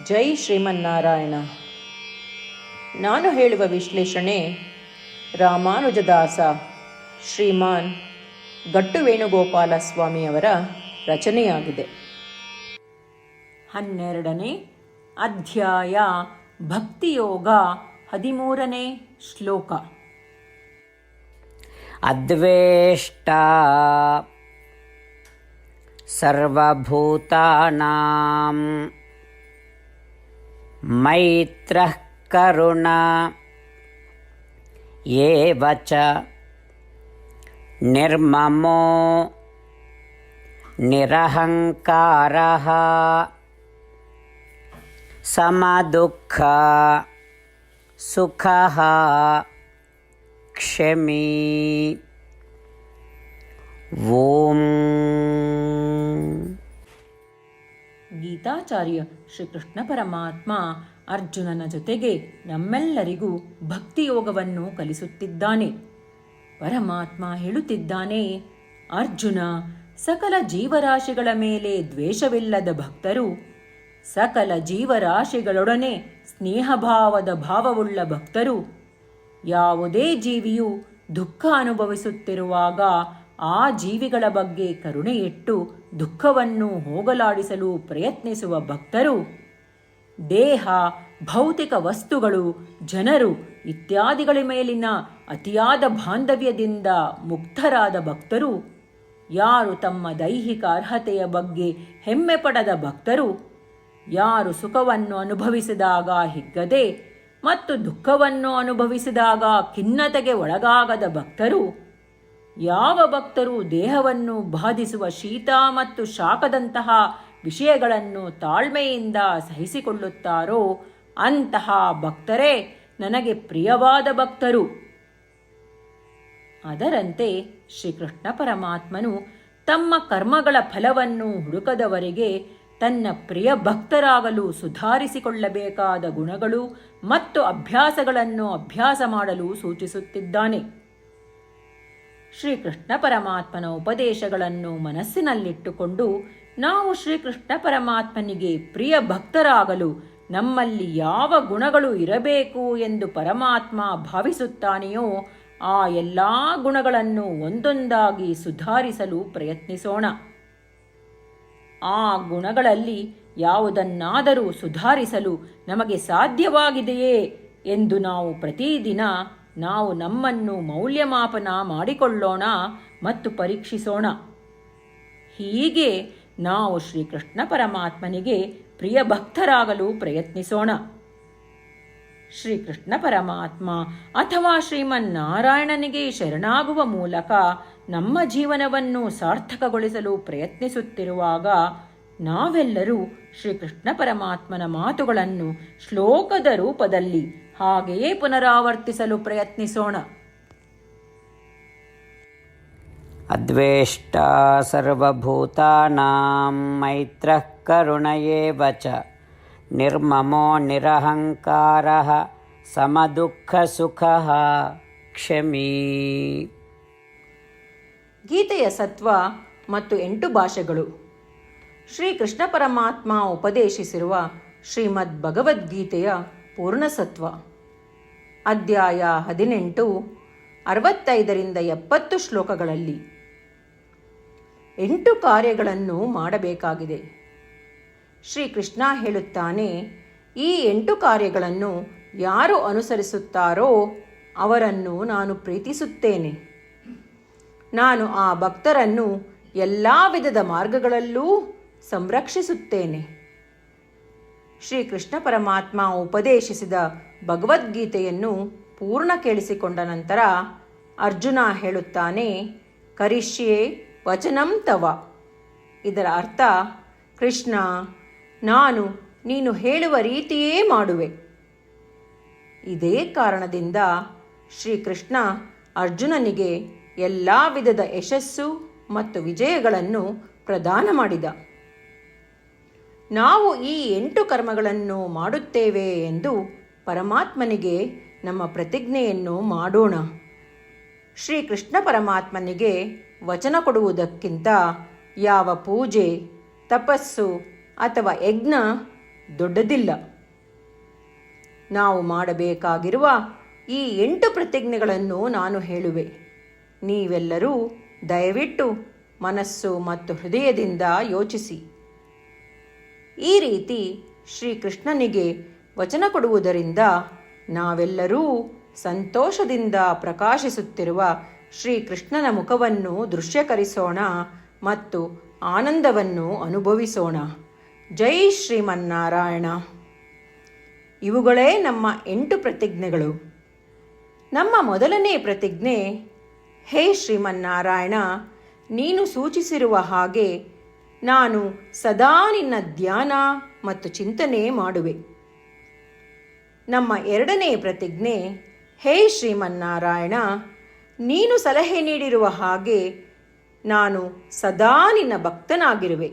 ಜೈ ಶ್ರೀಮನ್ನಾರಾಯಣ. ನಾನು ಹೇಳುವ ವಿಶ್ಲೇಷಣೆ ರಾಮಾನುಜದಾಸ ಶ್ರೀಮಾನ್ ಗಟ್ಟು ವೇಣುಗೋಪಾಲ ಸ್ವಾಮಿಯವರ ರಚನೆಯಾಗಿದೆ. 12ನೇ ಅಧ್ಯಾಯ ಭಕ್ತಿಯೋಗ 13ನೇ ಶ್ಲೋಕ. ಅದ್ವೇಷ್ಟ ಸರ್ವಭೂತಾನಾಂ ಮೈತ್ರಃ ಕರುಣ ಏವ ಚ ನಿರ್ಮಮೋ ನಿರಹಂಕಾರಃ ಸಮದುಃಖ ಸುಖಃ ಕ್ಷಮೀ. ಓಂ. ಗೀತಾಚಾರ್ಯ ಶ್ರೀಕೃಷ್ಣ ಪರಮಾತ್ಮ ಅರ್ಜುನನ ಜೊತೆಗೆ ನಮ್ಮೆಲ್ಲರಿಗೂ ಭಕ್ತಿಯೋಗವನ್ನು ಕಲಿಸುತ್ತಿದ್ದಾನೆ. ಪರಮಾತ್ಮ ಹೇಳುತ್ತಿದ್ದಾನೆ, ಅರ್ಜುನ, ಸಕಲ ಜೀವರಾಶಿಗಳ ಮೇಲೆ ದ್ವೇಷವಿಲ್ಲದ ಭಕ್ತರು, ಸಕಲ ಜೀವರಾಶಿಗಳೊಡನೆ ಸ್ನೇಹಭಾವದ ಭಾವವುಳ್ಳ ಭಕ್ತರು, ಯಾವುದೇ ಜೀವಿಯು ದುಃಖ ಅನುಭವಿಸುತ್ತಿರುವಾಗ ಆ ಜೀವಿಗಳ ಬಗ್ಗೆ ಕರುಣೆಯಿಟ್ಟು ದುಃಖವನ್ನು ಹೋಗಲಾಡಿಸಲು ಪ್ರಯತ್ನಿಸುವ ಭಕ್ತರು, ದೇಹ, ಭೌತಿಕ ವಸ್ತುಗಳು, ಜನರು ಇತ್ಯಾದಿಗಳ ಮೇಲಿನ ಅತಿಯಾದ ಬಾಂಧವ್ಯದಿಂದ ಮುಕ್ತರಾದ ಭಕ್ತರು, ಯಾರು ತಮ್ಮ ದೈಹಿಕ ಅರ್ಹತೆಯ ಬಗ್ಗೆ ಹೆಮ್ಮೆ ಪಡದ ಭಕ್ತರು, ಯಾರು ಸುಖವನ್ನು ಅನುಭವಿಸಿದಾಗ ಹಿಗ್ಗದೆ ಮತ್ತು ದುಃಖವನ್ನು ಅನುಭವಿಸಿದಾಗ ಖಿನ್ನತೆಗೆ ಒಳಗಾಗದ ಭಕ್ತರು, ಯಾವ ಭಕ್ತರು ದೇಹವನ್ನು ಬಾಧಿಸುವ ಶೀತ ಮತ್ತು ಶಾಖದಂತಹ ವಿಷಯಗಳನ್ನು ತಾಳ್ಮೆಯಿಂದ ಸಹಿಸಿಕೊಳ್ಳುತ್ತಾರೋ ಅಂತಹ ಭಕ್ತರೇ ನನಗೆ ಪ್ರಿಯವಾದ ಭಕ್ತರು. ಅದರಂತೆ ಶ್ರೀಕೃಷ್ಣ ಪರಮಾತ್ಮನು ತಮ್ಮ ಕರ್ಮಗಳ ಫಲವನ್ನು ಹುಡುಕದವರಿಗೆ ತನ್ನ ಪ್ರಿಯ ಭಕ್ತರಾಗಲು ಸುಧಾರಿಸಿಕೊಳ್ಳಬೇಕಾದ ಗುಣಗಳು ಮತ್ತು ಅಭ್ಯಾಸಗಳನ್ನು ಅಭ್ಯಾಸ ಮಾಡಲು ಸೂಚಿಸುತ್ತಿದ್ದಾನೆ. ಶ್ರೀಕೃಷ್ಣ ಪರಮಾತ್ಮನ ಉಪದೇಶಗಳನ್ನು ಮನಸ್ಸಿನಲ್ಲಿಟ್ಟುಕೊಂಡು ನಾವು ಶ್ರೀಕೃಷ್ಣ ಪರಮಾತ್ಮನಿಗೆ ಪ್ರಿಯ ಭಕ್ತರಾಗಲು ನಮ್ಮಲ್ಲಿ ಯಾವ ಗುಣಗಳು ಇರಬೇಕು ಎಂದು ಪರಮಾತ್ಮ ಭಾವಿಸುತ್ತಾನೆಯೋ ಆ ಎಲ್ಲ ಗುಣಗಳನ್ನು ಒಂದೊಂದಾಗಿ ಸುಧಾರಿಸಲು ಪ್ರಯತ್ನಿಸೋಣ. ಆ ಗುಣಗಳಲ್ಲಿ ಯಾವುದನ್ನಾದರೂ ಸುಧಾರಿಸಲು ನಮಗೆ ಸಾಧ್ಯವಾಗಿದೆಯೇ ಎಂದು ನಾವು ಪ್ರತಿದಿನ ನಾವು ನಮ್ಮನ್ನು ಮೌಲ್ಯಮಾಪನ ಮಾಡಿಕೊಳ್ಳೋಣ ಮತ್ತು ಪರೀಕ್ಷಿಸೋಣ. ಹೀಗೆ ನಾವು ಶ್ರೀಕೃಷ್ಣ ಪರಮಾತ್ಮನಿಗೆ ಪ್ರಿಯ ಭಕ್ತರಾಗಲು ಪ್ರಯತ್ನಿಸೋಣ. ಶ್ರೀಕೃಷ್ಣ ಪರಮಾತ್ಮ ಅಥವಾ ಶ್ರೀಮನ್ನಾರಾಯಣನಿಗೆ ಶರಣಾಗುವ ಮೂಲಕ ನಮ್ಮ ಜೀವನವನ್ನು ಸಾರ್ಥಕಗೊಳಿಸಲು ಪ್ರಯತ್ನಿಸುತ್ತಿರುವಾಗ ನಾವೆಲ್ಲರೂ ಶ್ರೀಕೃಷ್ಣ ಪರಮಾತ್ಮನ ಮಾತುಗಳನ್ನು ಶ್ಲೋಕದ ರೂಪದಲ್ಲಿ ಹಾಗೆಯೇ ಪುನರಾವರ್ತಿಸಲು ಪ್ರಯತ್ನಿಸೋಣ. ಅದ್ವೇಷ್ಟ ಸರ್ವಭೂತಾನಾಂ ಮೈತ್ರಃ ಕರುಣ ಏವ ಚ ನಿರ್ಮಮೋ ನಿರಹಂಕಾರಃ ಸಮದುಃಖ ಸುಖಃ ಕ್ಷಮೀ. ಗೀತೆಯ ಸತ್ವ ಮತ್ತು 8 ಭಾಷೆಗಳು. ಶ್ರೀಕೃಷ್ಣ ಪರಮಾತ್ಮ ಉಪದೇಶಿಸಿರುವ ಶ್ರೀಮದ್ ಭಗವದ್ಗೀತೆಯ ಪೂರ್ಣಸತ್ವ. ಅಧ್ಯಾಯ 18 65ರಿಂದ 70 ಶ್ಲೋಕಗಳಲ್ಲಿ 8 ಕಾರ್ಯಗಳನ್ನು ಮಾಡಬೇಕಾಗಿದೆ. ಶ್ರೀಕೃಷ್ಣ ಹೇಳುತ್ತಾನೆ, ಈ 8 ಕಾರ್ಯಗಳನ್ನು ಯಾರು ಅನುಸರಿಸುತ್ತಾರೋ ಅವರನ್ನು ನಾನು ಪ್ರೀತಿಸುತ್ತೇನೆ. ನಾನು ಆ ಭಕ್ತರನ್ನು ಎಲ್ಲ ವಿಧದ ಮಾರ್ಗಗಳಲ್ಲೂ ಸಂರಕ್ಷಿಸುತ್ತೇನೆ. ಶ್ರೀಕೃಷ್ಣ ಪರಮಾತ್ಮ ಉಪದೇಶಿಸಿದ ಭಗವದ್ಗೀತೆಯನ್ನು ಪೂರ್ಣ ಕೇಳಿಸಿಕೊಂಡ ನಂತರ ಅರ್ಜುನ ಹೇಳುತ್ತಾನೆ, ಕರಿಷ್ಯೆ ವಚನಂ ತವ. ಇದರ ಅರ್ಥ, ಕೃಷ್ಣ, ನಾನು ನೀನು ಹೇಳುವ ರೀತಿಯೇ ಮಾಡುವೆ. ಇದೇ ಕಾರಣದಿಂದ ಶ್ರೀಕೃಷ್ಣ ಅರ್ಜುನನಿಗೆ ಎಲ್ಲ ವಿಧದ ಯಶಸ್ಸು ಮತ್ತು ವಿಜಯಗಳನ್ನು ಪ್ರದಾನ ಮಾಡಿದ. ನಾವು ಈ 8 ಕರ್ಮಗಳನ್ನು ಮಾಡುತ್ತೇವೆ ಎಂದು ಪರಮಾತ್ಮನಿಗೆ ನಮ್ಮ ಪ್ರತಿಜ್ಞೆಯನ್ನು ಮಾಡೋಣ. ಶ್ರೀಕೃಷ್ಣ ಪರಮಾತ್ಮನಿಗೆ ವಚನ ಕೊಡುವುದಕ್ಕಿಂತ ಯಾವ ಪೂಜೆ, ತಪಸ್ಸು ಅಥವಾ ಯಜ್ಞ ದೊಡ್ಡದಿಲ್ಲ. ನಾವು ಮಾಡಬೇಕಾಗಿರುವ ಈ 8 ಪ್ರತಿಜ್ಞೆಗಳನ್ನು ನಾನು ಹೇಳುವೆ. ನೀವೆಲ್ಲರೂ ದಯವಿಟ್ಟು ಮನಸ್ಸು ಮತ್ತು ಹೃದಯದಿಂದ ಯೋಚಿಸಿ. ಈ ರೀತಿ ಶ್ರೀಕೃಷ್ಣನಿಗೆ ವಚನ ಕೊಡುವುದರಿಂದ ನಾವೆಲ್ಲರೂ ಸಂತೋಷದಿಂದ ಪ್ರಕಾಶಿಸುತ್ತಿರುವ ಶ್ರೀಕೃಷ್ಣನ ಮುಖವನ್ನು ದೃಶ್ಯಕರಿಸೋಣ ಮತ್ತು ಆನಂದವನ್ನು ಅನುಭವಿಸೋಣ. ಜೈ ಶ್ರೀಮನ್ನಾರಾಯಣ. ಇವುಗಳೇ ನಮ್ಮ 8 ಪ್ರತಿಜ್ಞೆಗಳು. ನಮ್ಮ ಮೊದಲನೇ ಪ್ರತಿಜ್ಞೆ, ಹೇ ಶ್ರೀಮನ್ನಾರಾಯಣ, ನೀನು ಸೂಚಿಸಿರುವ ಹಾಗೆ ನಾನು ಸದಾ ನಿನ್ನ ಧ್ಯಾನ ಮತ್ತು ಚಿಂತನೆ ಮಾಡುವೆ. ನಮ್ಮ ಎರಡನೇ ಪ್ರತಿಜ್ಞೆ, ಹೇ ಶ್ರೀಮನ್ನಾರಾಯಣ, ನೀನು ಸಲಹೆ ನೀಡಿರುವ ಹಾಗೆ ನಾನು ಸದಾ ನಿನ್ನ ಭಕ್ತನಾಗಿರುವೆ.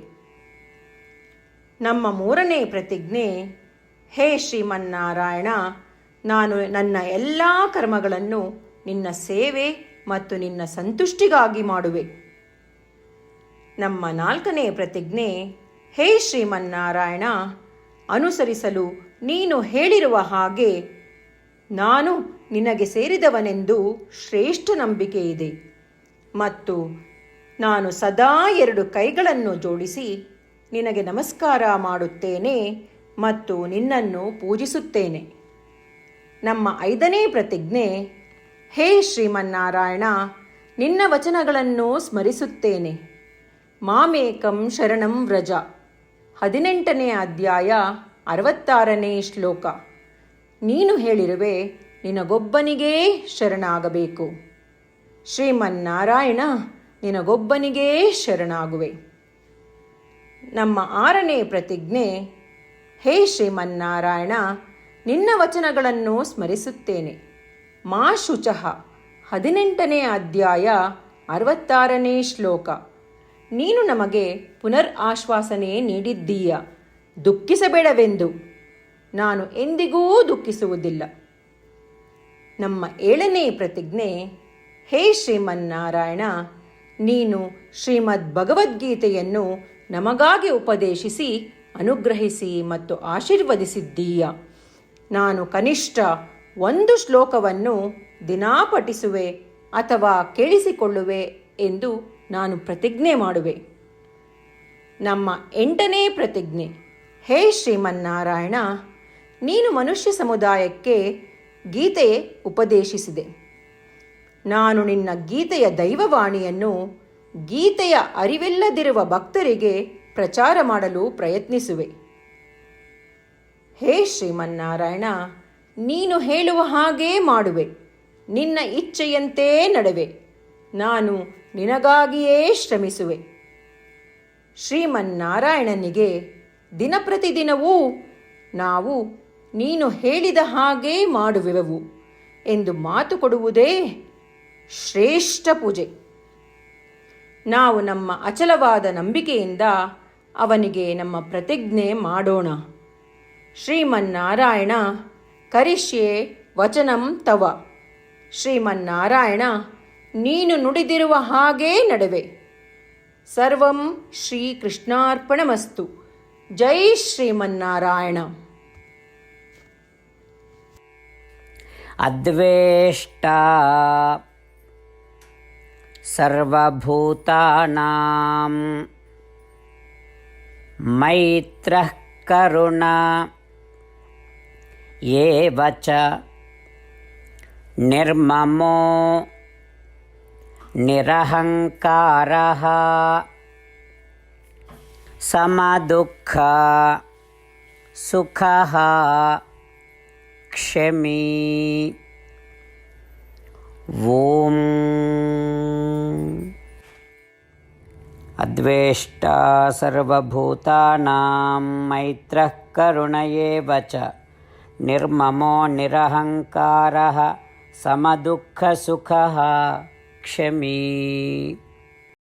ನಮ್ಮ ಮೂರನೇ ಪ್ರತಿಜ್ಞೆ, ಹೇ ಶ್ರೀಮನ್ನಾರಾಯಣ, ನಾನು ನನ್ನ ಎಲ್ಲ ಕರ್ಮಗಳನ್ನು ನಿನ್ನ ಸೇವೆ ಮತ್ತು ನಿನ್ನ ಸಂತುಷ್ಟಿಗಾಗಿ ಮಾಡುವೆ. ನಮ್ಮ ನಾಲ್ಕನೇ ಪ್ರತಿಜ್ಞೆ, ಹೇ ಶ್ರೀಮನ್ನಾರಾಯಣ, ಅನುಸರಿಸಲು ನೀನು ಹೇಳಿರುವ ಹಾಗೆ ನಾನು ನಿನಗೆ ಸೇರಿದವನೆಂದು ಶ್ರೇಷ್ಠ ನಂಬಿಕೆ ಇದೆ ಮತ್ತು ನಾನು ಸದಾ 2 ಕೈಗಳನ್ನು ಜೋಡಿಸಿ ನಿನಗೆ ನಮಸ್ಕಾರ ಮಾಡುತ್ತೇನೆ ಮತ್ತು ನಿನ್ನನ್ನು ಪೂಜಿಸುತ್ತೇನೆ. ನಮ್ಮ 5ನೇ ಪ್ರತಿಜ್ಞೆ, ಹೇ ಶ್ರೀಮನ್ನಾರಾಯಣ, ನಿನ್ನ ವಚನಗಳನ್ನು ಸ್ಮರಿಸುತ್ತೇನೆ. ಮಾಮೇಕಂ ಶರಣಂ ವ್ರಜ, 18ನೇ ಅಧ್ಯಾಯ 66ನೇ ಶ್ಲೋಕ. ನೀನು ಹೇಳಿರುವೆ, ನಿನಗೊಬ್ಬನಿಗೇ ಶರಣಾಗಬೇಕು. ಶ್ರೀಮನ್ನಾರಾಯಣ, ನಿನಗೊಬ್ಬನಿಗೇ ಶರಣಾಗುವೆ. ನಮ್ಮ 6ನೇ ಪ್ರತಿಜ್ಞೆ, ಹೇ ಶ್ರೀಮನ್ನಾರಾಯಣ, ನಿನ್ನ ವಚನಗಳನ್ನು ಸ್ಮರಿಸುತ್ತೇನೆ. ಮಾ ಶುಚಃ, 18ನೇ ಅಧ್ಯಾಯ 66ನೇ ಶ್ಲೋಕ. ನೀನು ನಮಗೆ ಪುನರ್ ಆಶ್ವಾಸನೆ ನೀಡಿದ್ದೀಯ, ದುಃಖಿಸಬೇಡವೆಂದು. ನಾನು ಎಂದಿಗೂ ದುಃಖಿಸುವುದಿಲ್ಲ. ನಮ್ಮ 7ನೇ ಪ್ರತಿಜ್ಞೆ, ಹೇ ಶ್ರೀಮನ್ನಾರಾಯಣ, ನೀನು ಶ್ರೀಮದ್ ಭಗವದ್ಗೀತೆಯನ್ನು ನಮಗಾಗಿ ಉಪದೇಶಿಸಿ ಅನುಗ್ರಹಿಸಿ ಮತ್ತು ಆಶೀರ್ವದಿಸಿದ್ದೀಯ. ನಾನು ಕನಿಷ್ಠ 1 ಶ್ಲೋಕವನ್ನು ದಿನಾ ಪಠಿಸುವೆ ಅಥವಾ ಕೇಳಿಸಿಕೊಳ್ಳುವೆ ಎಂದು ನಾನು ಪ್ರತಿಜ್ಞೆ ಮಾಡುವೆ. ನಮ್ಮ 8ನೇ ಪ್ರತಿಜ್ಞೆ, ಹೇ ಶ್ರೀಮನ್ನಾರಾಯಣ, ನೀನು ಮನುಷ್ಯ ಸಮುದಾಯಕ್ಕೆ ಗೀತೆ ಉಪದೇಶಿಸಿದೆ. ನಾನು ನಿನ್ನ ಗೀತೆಯ ದೈವವಾಣಿಯನ್ನು ಗೀತೆಯ ಅರಿವಿಲ್ಲದಿರುವ ಭಕ್ತರಿಗೆ ಪ್ರಚಾರ ಮಾಡಲು ಪ್ರಯತ್ನಿಸುವೆ. ಹೇ ಶ್ರೀಮನ್ನಾರಾಯಣ, ನೀನು ಹೇಳುವ ಹಾಗೇ ಮಾಡುವೆ. ನಿನ್ನ ಇಚ್ಛೆಯಂತೆ ನಡೆವೆ. ನಾನು ನಿನಗಾಗಿಯೇ ಶ್ರಮಿಸುವೆ. ಶ್ರೀಮನ್ನಾರಾಯಣನಿಗೆ ದಿನಪ್ರತಿದಿನವೂ ನಾವು ನೀನು ಹೇಳಿದ ಹಾಗೇ ಮಾಡುವೆವು ಎಂದು ಮಾತು ಕೊಡುವುದೇ ಶ್ರೇಷ್ಠ ಪೂಜೆ. ನಾವು ನಮ್ಮ ಅಚಲವಾದ ನಂಬಿಕೆಯಿಂದ ಅವನಿಗೆ ನಮ್ಮ ಪ್ರತಿಜ್ಞೆ ಮಾಡೋಣ. ಶ್ರೀಮನ್ನಾರಾಯಣ, ಕರಿಷ್ಯೆ ವಚನಂ ತವ. ಶ್ರೀಮನ್ನಾರಾಯಣ, ನೀನು ನುಡಿದಿರುವ ಹಾಗೇ ನಡೆವೆ. ಸರ್ವಂ ಶ್ರೀಕೃಷ್ಣಾರ್ಪಣಮಸ್ತು. ಜೈ ಶ್ರೀಮನ್ನಾರಾಯಣ. ಅದ್ವೇಷ್ಟಾ ಸರ್ವಭೂತಾನಾಂ ಮೈತ್ರಃ ಕರುಣ ಏವ ಚ ನಿರ್ಮಮೋ ನಿರಹಂಕಾರಃ ಸಮದುಃಖ ಸುಖಃ ಕ್ಷಮೀ. ಓಂ ಅದ್ವೇಷ್ಟಾ ಸರ್ವಭೂತಾನಾಂ ಮೈತ್ರಃ ಕರುಣ ಏವ ಚ ನಿರ್ಮಮೋ ನಿರಹಂಕಾರಃ ಸಮದುಃಖ ಸುಖಃ ಕ್ಷಮೀ.